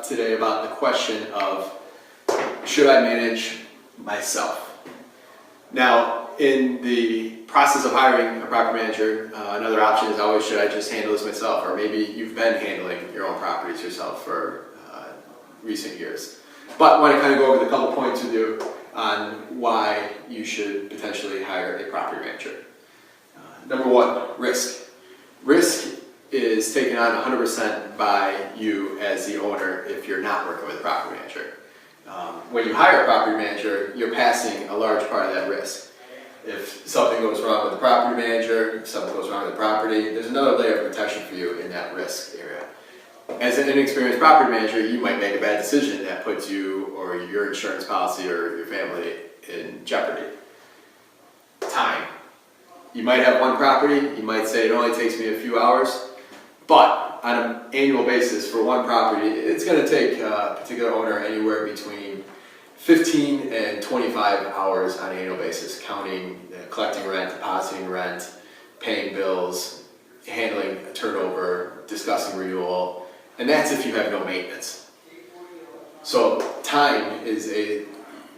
today about the question of, should I manage myself? Now, in the process of hiring a property manager, another option is always, should I just handle this myself? Or maybe you've been handling your own properties yourself for recent years. But I want to kind of go over the couple points with you on why you should potentially hire a property manager. Number one, risk. Risk is taken on 100% by you as the owner if you're not working with a property manager. When you hire a property manager, you're passing a large part of that risk. If something goes wrong with the property manager, if something goes wrong with the property, there's another layer of protection for you in that risk area. As an inexperienced property manager, you might make a bad decision that puts you or your insurance policy or your family in jeopardy. Time. You might have one property, you might say it only takes me a few hours, but on an annual basis for one property, it's going to take a particular owner anywhere between 15 and 25 hours on an annual basis, counting, collecting rent, depositing rent, paying bills, handling a turnover, discussing renewal, and that's if you have no maintenance. So time is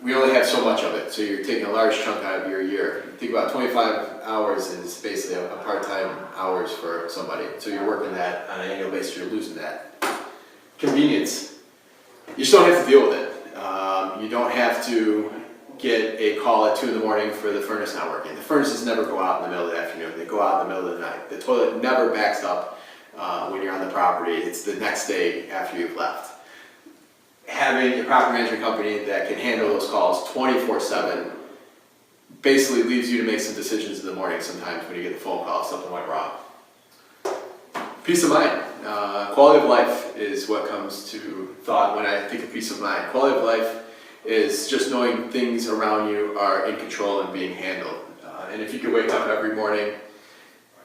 we only have so much of it, so you're taking a large chunk out of your year. Think about 25 hours is basically a part-time hours for somebody, so you're working that on an annual basis, you're losing that. Convenience. You just don't have to deal with it. You don't have to get a call at 2 in the morning for the furnace not working. The furnaces never go out in the middle of the afternoon, they go out in the middle of the night. The toilet never backs up when you're on the property, it's the next day after you've left. Having a property management company that can handle those calls 24/7 basically leaves you to make some decisions in the morning sometimes when you get the phone call, something went wrong. Peace of mind. Quality of life is what comes to thought when I think of peace of mind. Quality of life is just knowing things around you are in control and being handled. And if you could wake up every morning,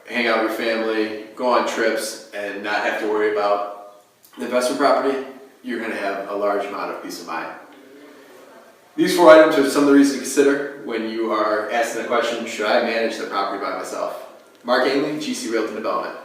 hang out with your family, go on trips, and not have to worry about the investment property, you're going to have a large amount of peace of mind. These 4 items are some of the reasons to consider when you are asking the question, should I manage the property by myself? Mark Ainley, GC Realty Development.